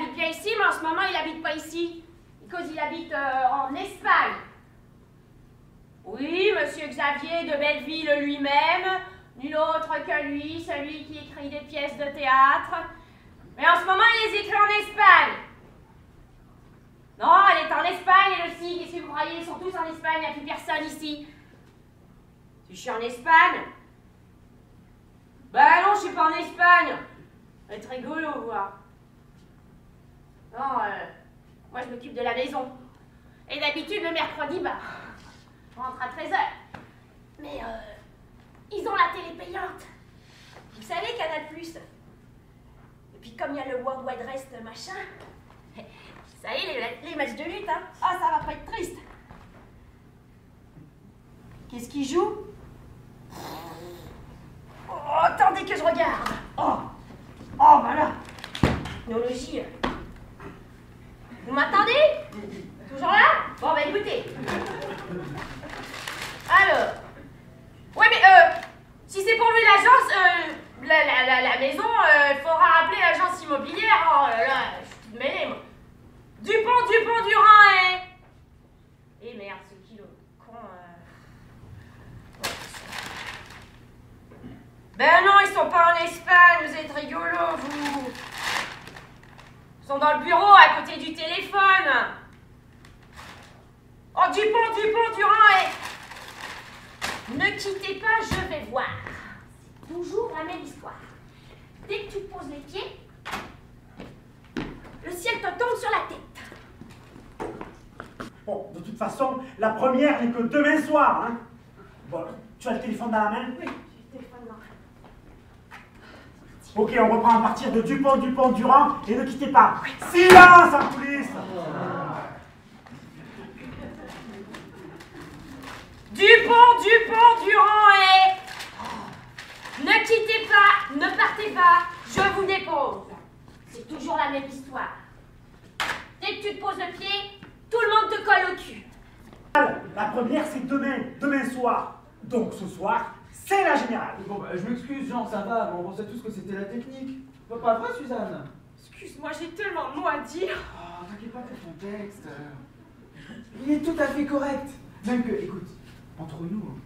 habite bien ici, mais en ce moment, il habite pas ici. Parce qu'il habite en Espagne. Oui, monsieur Xavier de Belleville lui-même, nul autre que lui, celui qui écrit des pièces de théâtre. Mais en ce moment, il les écrit en Espagne. Non, elle est en Espagne, elle aussi. Qu'est-ce que vous croyez? Ils sont tous en Espagne, il n'y a plus personne ici. Si je suis en Espagne? Ben non, je suis pas en Espagne. Ça va être rigolo, voir. Non, moi je m'occupe de la maison. Et d'habitude, le mercredi, bah, on rentre à 13h. Mais ils ont la télé payante. Vous savez, Canal+. Et puis comme il y a le World Wide Rest machin, ça y est, les matchs de lutte, hein. Ah, ça va pas être triste. Qu'est-ce qu'ils jouent? Oh, attendez que je regarde. Oh, voilà. Technologie. Vous m'entendez? Toujours là? Bon, bah écoutez. Alors. Ouais, mais si c'est pour louer l'agence, la maison, il faudra rappeler l'agence immobilière. Oh là là, je suis toute mêlée, moi. Dupont-Durand, Eh merde, ce kilo con. Ben non, ils sont pas en Espagne, vous êtes rigolos, vous. Ils sont dans le bureau, à côté du téléphone. Oh, Dupont-Durand, Ne quittez pas, je vais voir. C'est toujours la même histoire. Dès que tu poses les pieds, le ciel te tombe sur la tête. Bon, de toute façon, la première n'est que demain soir, hein. Bon, tu as le téléphone dans la main? Oui, j'ai le téléphone dans la main. Ok, on reprend à partir de Dupont-Durand et ne quittez pas. Silence en coulisses. Dupont-Durand Ne quittez pas, ne partez pas, je vous dépose. C'est toujours la même histoire. Dès que tu te poses le pied, tout le monde te colle au cul. La première, c'est demain soir. Donc ce soir, c'est la générale. Bon, bah, je m'excuse, Jean, ça va, mais on pensait tous que c'était la technique. Pas vrai, Suzanne? Excuse-moi, j'ai tellement de mots à dire. Oh, t'inquiète pas, fais ton texte. Il est tout à fait correct. Même que, écoute, entre nous,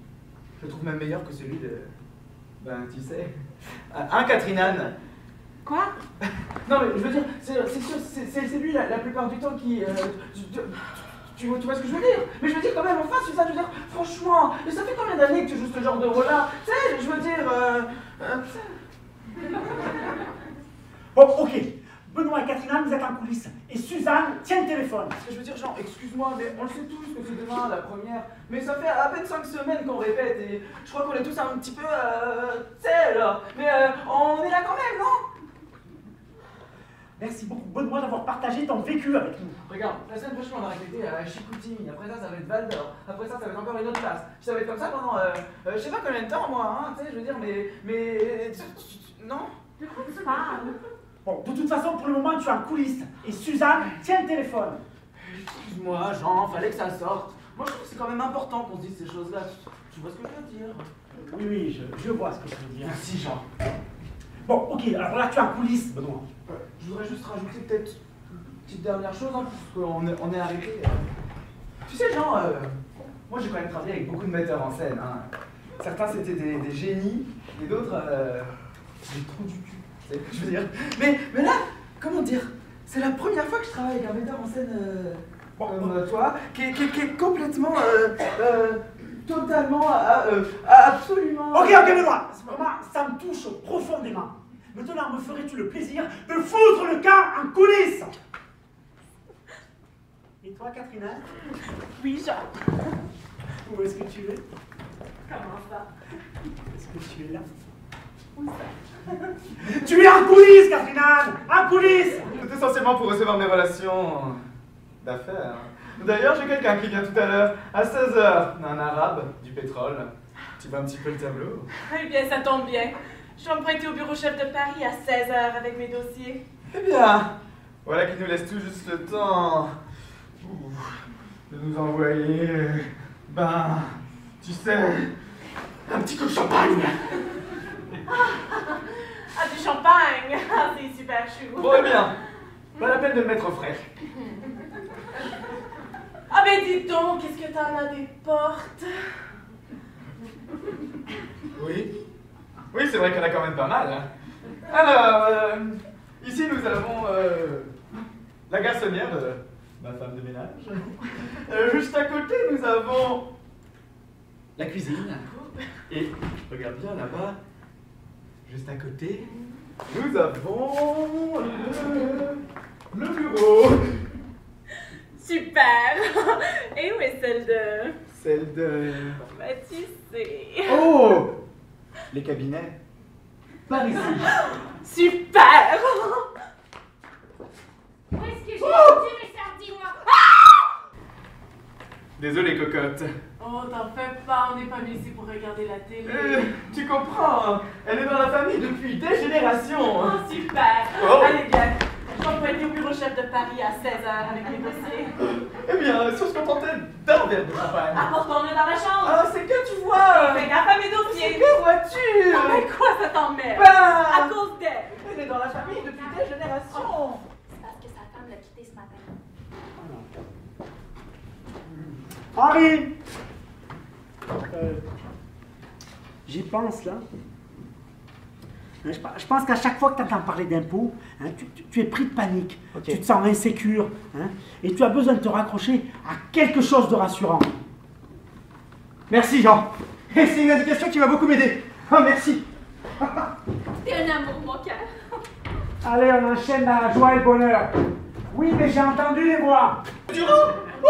je le trouve même meilleur que celui de... Ben, tu sais... Hein, Catherine Anne? Quoi? Non, mais je veux dire, c'est sûr, c'est lui la plupart du temps qui... Tu vois ce que je veux dire? Mais je veux dire quand même, enfin, Suzanne, je veux dire, franchement, ça fait combien d'années que tu joues ce genre de rôle-là? Tu sais, je veux dire... Bon, ok. Benoît et Catherine, vous êtes en coulisses. Et Suzanne tient le téléphone. Parce que je veux dire, Jean, excuse-moi, mais on le sait tous que c'est demain, la première. Mais ça fait à peine 5 semaines qu'on répète et je crois qu'on est tous un petit peu... tu sais, là. Mais on est là quand même, non? Merci beaucoup, Benoît, d'avoir partagé ton vécu avec nous. Regarde, la semaine prochaine, on a répété à Chicoutimi. Après ça va être Val d'Or. Après ça va être encore une autre place. Puis ça va être comme ça pendant... je sais pas combien de temps, moi, hein, tu sais, je veux dire, mais... Non? De quoi tu parles? Bon, de toute façon, pour le moment, tu es en coulisses. Et Suzanne tient le téléphone. Excuse-moi, Jean, fallait que ça sorte. Moi, je trouve que c'est quand même important qu'on se dise ces choses-là. Tu vois ce que je veux dire? Oui, je vois ce que tu veux dire. Merci, Jean. Bon, ok, alors là, tu es en coulisses, Benoît. Je voudrais juste rajouter peut-être une petite dernière chose, hein, parce qu'on est arrêté. Tu sais, Jean, moi j'ai quand même travaillé avec beaucoup de metteurs en scène. Hein. Certains c'était des génies, et d'autres des trous du cul. C'est ce que je veux dire. Mais là, comment dire, c'est la première fois que je travaille avec un metteur en scène comme toi, qui est complètement, totalement, absolument... Ok, Benoît, vraiment, ça me touche profondément. Maintenant, me ferais-tu le plaisir de foutre le camp en coulisses? Et toi, Catherine? Oui, Jean. Où est-ce que tu es? Comment ça? Est-ce que tu es là? Où ça? Tu es en coulisses, Catherine! En coulisses! C'est essentiellement pour recevoir mes relations d'affaires. D'ailleurs, j'ai quelqu'un qui vient tout à l'heure, à 16h, un arabe, du pétrole. Tu vois un petit peu le tableau? Eh bien, ça tombe bien. Je dois me prêter au bureau chef de Paris à 16h avec mes dossiers. Eh bien, voilà qui nous laisse tout juste le temps de nous envoyer, ben, tu sais, un petit coup de champagne. Ah, du champagne! Ah, c'est super chou. Bon, eh bien, Pas la peine de me mettre frais. Ah ben dis donc, qu'est-ce que t'en as des portes? Oui. Oui, c'est vrai qu'il y en a quand même pas mal. Hein. Alors, ici nous avons la garçonnière de ma femme de ménage. Juste à côté, nous avons la cuisine. Et regarde bien là-bas, juste à côté, nous avons le bureau. Super! Et où est celle de... Celle de... Bah tu sais... Oh! Les cabinets. Par ici. Super! Où est-ce que j'ai foutu mes sardines, moi? Désolé, cocotte. Oh, t'en fais pas, on n'est pas venu ici pour regarder la télé. Tu comprends, hein. Elle est dans la famille depuis des générations. Oh, super! Oh. Allez, bien. Je vais être au bureau chef de Paris à 16h avec les dossiers. Eh bien, si on se contentait d'un verre de champagne. Apportons-le dans la chambre. Ah, c'est que tu vois. Fais gaffe à mes dossiers. Que vois-tu? Ah, mais quoi ça t'emmerde? Bah, À cause d'elle. elle est dans la famille depuis des générations. C'est parce que sa femme l'a quitté ce matin. Henri! J'y pense là. Je pense qu'à chaque fois que tu entends parler d'impôts, hein, tu es pris de panique, tu te sens insécure, hein, et tu as besoin de te raccrocher à quelque chose de rassurant. Merci, Jean. Et c'est une indication qui va beaucoup m'aider. Oh, merci. T'es un amour, mon cœur. Allez, on enchaîne dans la joie et le bonheur. Oui, mais j'ai entendu les voix. Durand. Oh.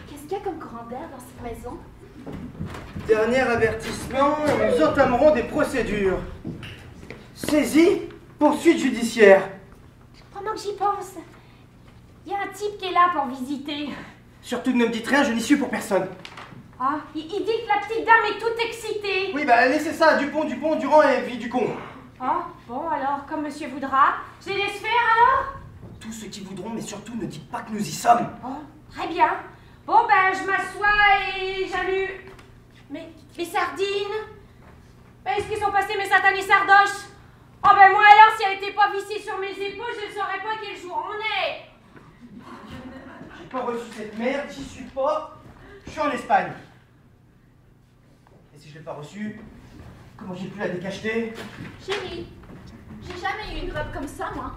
Qu'est-ce qu'il y a comme courant d'air dans cette maison? Dernier avertissement, nous entamerons des procédures. Saisie, poursuite judiciaire. Pendant que j'y pense, il y a un type qui est là pour visiter. Surtout ne me dites rien, je n'y suis pour personne. Ah, il dit que la petite dame est toute excitée. Oui, bah laissez ça à Dupont, Durand et puis Ducon. Ah, bon alors, comme monsieur voudra. Je les laisse faire alors? Tous ceux qui voudront, mais surtout ne dites pas que nous y sommes. Oh, très bien. Bon ben, je m'assois et j'allume. Mais mes sardines? Ben, est-ce qu'ils sont passés mes satanés sardoches? Oh ben moi alors, si elle n'était pas vissée sur mes épaules, je ne saurais pas quel jour on est. J'ai pas reçu cette merde, j'y suis pas. Je suis en Espagne. Et si je l'ai pas reçue, comment j'ai pu la décacheter? Chérie, j'ai jamais eu une robe comme ça, moi.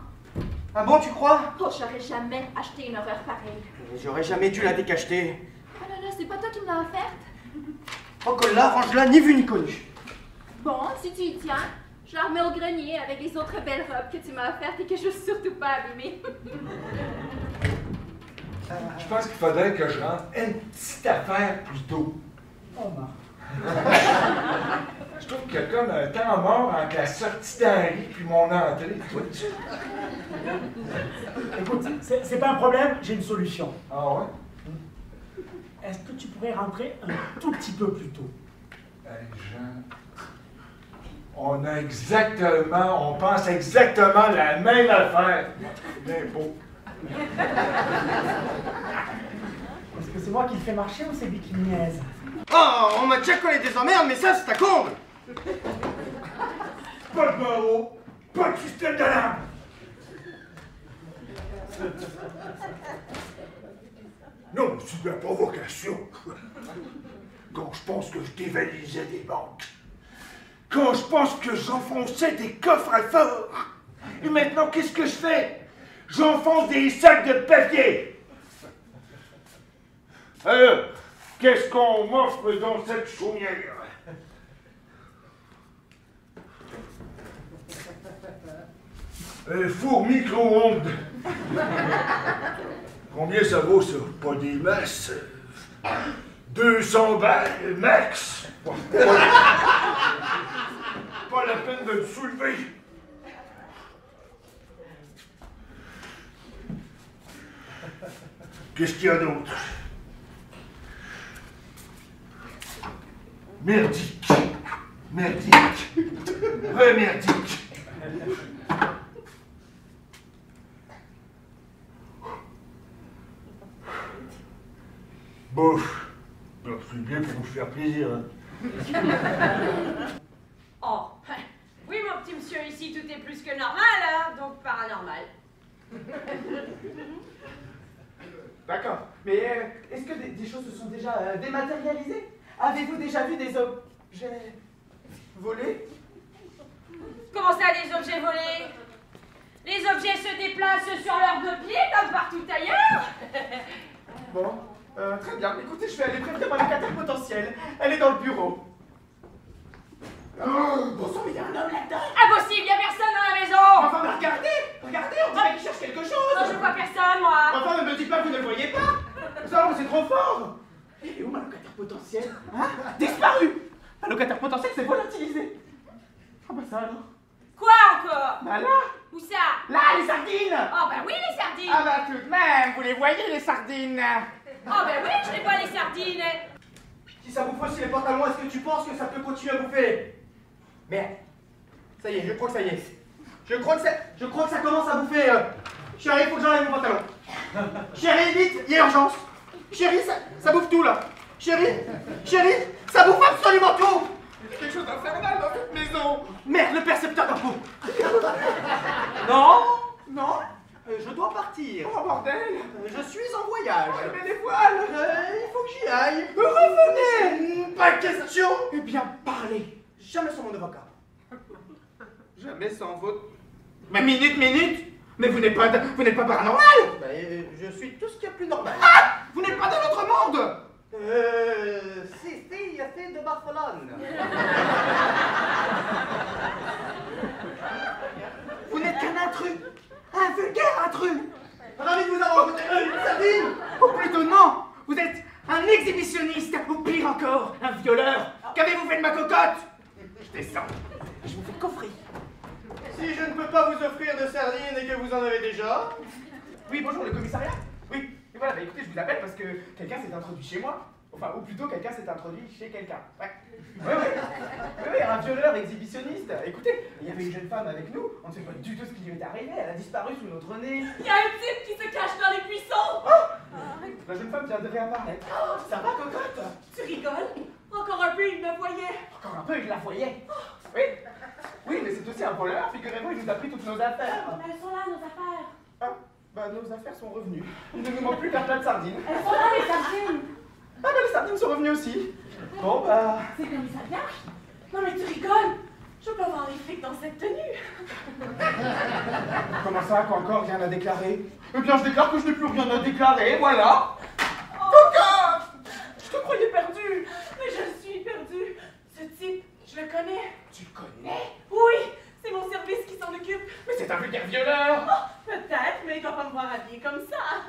Ah bon, tu crois? Oh, j'aurais jamais acheté une horreur pareille. J'aurais jamais dû la décacheter. Oh là là, c'est pas toi qui me l'as offerte? Recolle-la, range-la, ni vu ni connu. Bon, si tu y tiens, je la remets au grenier avec les autres belles robes que tu m'as offertes et que je veux surtout pas abîmer. Je pense qu'il faudrait que je rentre une petite affaire plus tôt. Oh, Marc. Je trouve qu'il y a comme un temps mort entre la sortie d'Henri puis mon entrée. Vois-tu? Écoute, c'est pas un problème, j'ai une solution. Ah ouais? Est-ce que tu pourrais rentrer un tout petit peu plus tôt? Jean, on pense exactement la même affaire. L'impôt. Est-ce que c'est moi qui le fais marcher ou c'est lui qui me niaise? Oh, on m'a déjà collé des emmerdes, mais ça, c'est à comble. Pas de barreau, pas de système d'alarme. Non, c'est de la provocation. Quand je pense que je dévalisais des banques. Quand je pense que j'enfonçais des coffres à forts. Et maintenant, qu'est-ce que je fais? J'enfonce des sacs de papier. Alors, qu'est-ce qu'on m'offre dans cette chaumière? Un four micro-ondes. Combien ça vaut, ça? Pas des masses. 200 balles max. Pas la peine de me soulever. Qu'est-ce qu'il y a d'autre? Merdique. Merdique. Remerdique. Bof. C'est bien pour vous faire plaisir. Hein. tout est plus que normal, hein, donc paranormal. D'accord. Mais est-ce que des choses se sont déjà dématérialisées? Avez-vous déjà vu des objets volés? Comment ça, les objets volés? Les objets se déplacent sur leurs deux pieds comme partout ailleurs. Bon, très bien. Écoutez, je vais aller prévenir ma locataire potentielle. Elle est dans le bureau. Oh, bon sang, mais il y a un homme là-dedans. Impossible, y a personne dans la maison. Enfin, mais regardez, on dirait qu'il cherche quelque chose. Non, je vois personne, moi. Enfin, ne me dites pas que vous ne le voyez pas. Ça, c'est trop fort. Et où ma locataire potentielle? Hein? Disparu. Ma locataire potentielle s'est volatilisée. Ah bah ça alors. Quoi encore? Bah là. Où ça? Là, les sardines. Oh bah oui, les sardines. Ah bah tout de même, vous les voyez les sardines? Oh bah oui, je les vois, les sardines. Si ça bouffe aussi les pantalons, est-ce que tu penses que ça peut continuer à bouffer? Merde. Ça y est, je crois que ça y est. Je crois que ça commence à bouffer. Chérie, il faut que j'enlève mon pantalon. Chérie, vite, il y a urgence. Chérie, ça bouffe tout là. Chérie, ça bouffe absolument tout. Il y a quelque chose d'infernal dans cette maison. Merde, le percepteur d'impôt. Non, je dois partir. Oh bordel. Je suis en voyage. Mais les voiles. Il faut que j'y aille. Revenez. Pas question. Eh bien, parlez. Jamais sans mon avocat. Jamais sans votre... Mais minute. Mais vous n'êtes pas paranormal. Bah, je suis tout ce qu'il y a de plus normal. Ah, vous n'êtes pas dans notre monde. Si, il a fait de Barcelone. Vous n'êtes qu'un intrus. Un vulgaire intrus. Ravi de vous avoir rencontré. Une sardine. Ou plutôt non. Vous êtes un exhibitionniste. Ou pire encore, un violeur. Qu'avez-vous fait de ma cocotte? Je descends. Je vous fais coffrer. Si je ne peux pas vous offrir de sardines et que vous en avez déjà. Oui, bonjour, le commissariat. Oui, et voilà, bah écoutez, je vous appelle parce que quelqu'un s'est introduit chez moi. Enfin, ou plutôt, quelqu'un s'est introduit chez quelqu'un. Ouais. Oui, un violeur exhibitionniste. Écoutez, il y avait une jeune femme avec nous, on ne sait pas du tout ce qui lui est arrivé, elle a disparu sous notre nez. Il y a un type qui se cache dans les buissons. La jeune femme vient de réapparaître. Ça va, cocotte? Tu rigoles? Encore un peu, il me voyait. Encore un peu, il la voyait. Oui, mais c'est aussi un voleur, figurez-vous, il nous a pris toutes nos affaires. Mais elles sont là, nos affaires. Ah, bah nos affaires sont revenues. Il ne nous manque plus qu'un plat de sardines. Elles sont là, les sardines. Ah bah les sardines sont revenues aussi. Bon bah... C'est comme ça vient. Non mais tu rigoles. Je peux voir les flics dans cette tenue. Comment ça, qu'encore rien à déclarer? Eh bien, je déclare que je n'ai plus rien à déclarer, voilà. Oh. Cocotte! Je te croyais perdu. Mais je suis perdue. Ce type, je le connais. Tu le connais? Oui, c'est mon service qui s'en occupe. Mais c'est un vulgaire violeur. Oh, peut-être, mais il doit pas me voir habillée comme ça.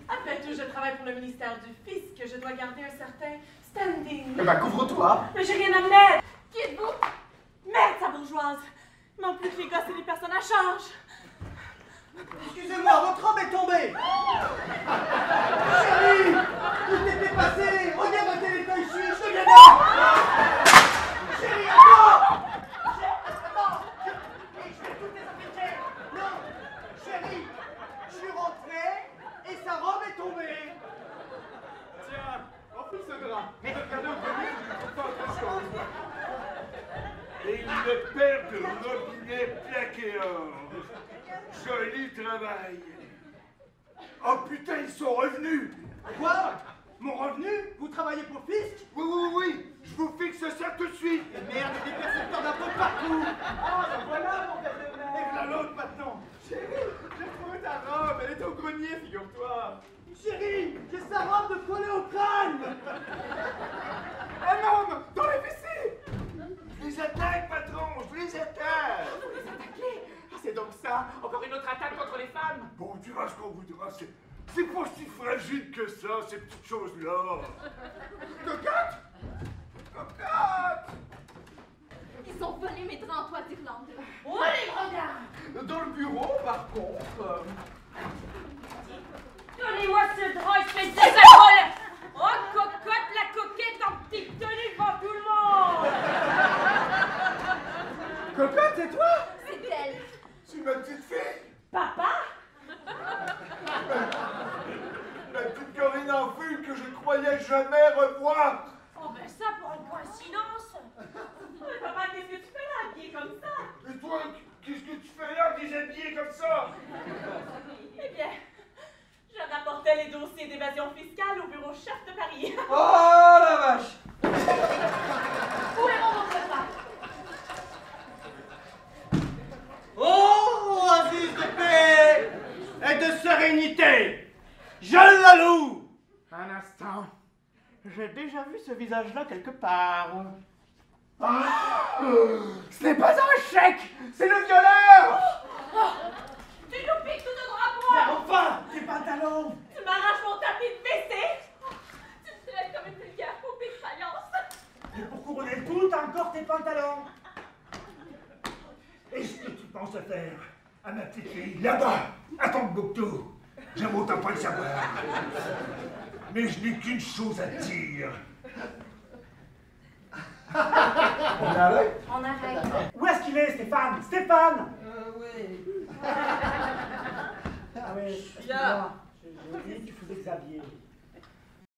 Après tout, je travaille pour le ministère du Fisc. Je dois garder un certain standing. Eh ben, couvre-toi. Mais j'ai rien à mettre. Qui êtes-vous? Merde, sa bourgeoise. Il manque plus que les gosses et les personnes à charge. Excusez-moi, votre homme est tombé. Chérie, tout est dépassé. Regarde le téléphone ici, je te viens là. Chérie, attends. Attends. Je vais tout désinfecter. Non, chérie, je suis rentré et sa robe est tombée. Tiens, enfile ce drap. Regardez au premier, je ne trouve pas autre chose. Et une paire de robinets plaqués or. Joli travail. Oh putain, ils sont revenus. Quoi? Mon revenu? Vous travaillez pour le fisc? Oui, je vous fixe ça tout de suite. Et merde, il y a des percepteurs d'impôts partout. Ah, ben voilà mon père de merde. Et voilà l'autre maintenant. Chérie, j'ai trouvé ta robe, elle était au grenier, figure-toi. Chérie, j'ai sa robe de collée au crâne. Un homme dans les WC. Je les attaque, patron, je les attaque. Vous les attaquez? Ah, c'est donc ça, encore une autre attaque contre les femmes. Bon, tu vois ce qu'on voudra, c'est pas si fragile que ça, ces petites choses-là. Cocotte! Cocotte! Ils ont volé mes draps en toile d'Irlande. Oh, les regards. Dans le bureau, par contre... Donnez-moi ce drap, espèce de désacole. Oh, cocotte, la coquette en petite tenue devant tout le monde. Cocotte, c'est toi? C'est elle. C'est ma petite fille. Papa? La petite Corinne en vue que je croyais jamais revoir. Oh, ben ça, pour une coïncidence. Mais papa, qu'est-ce que tu fais là, habillé comme ça? Et toi, qu'est-ce que tu d'évasion fiscale au bureau chef de Paris. Oh la vache! Où est mon contrat? Oh, oasis de paix et de sérénité! Je la loue! Un instant. J'ai déjà vu ce visage-là quelque part. Ah, ce n'est pas un chèque, c'est le violeur! Tu nous piques tout de droit à moi! Enfin, tes pantalons! Tu m'arraches mon tapis de WC! Tu me traites comme une vulgaire poupée de faïence. Et pour couronner le tout, t'as encore tes pantalons! Est-ce que tu penses faire à ma petite fille là-bas, à Tombouctou? J'aime autant pas le savoir. Mais je n'ai qu'une chose à te dire. On arrête? On arrête. Où est-ce qu'il est, Stéphane? Stéphane! Oui. Ah oui, Là. j'ai dit que tu faisais Xavier.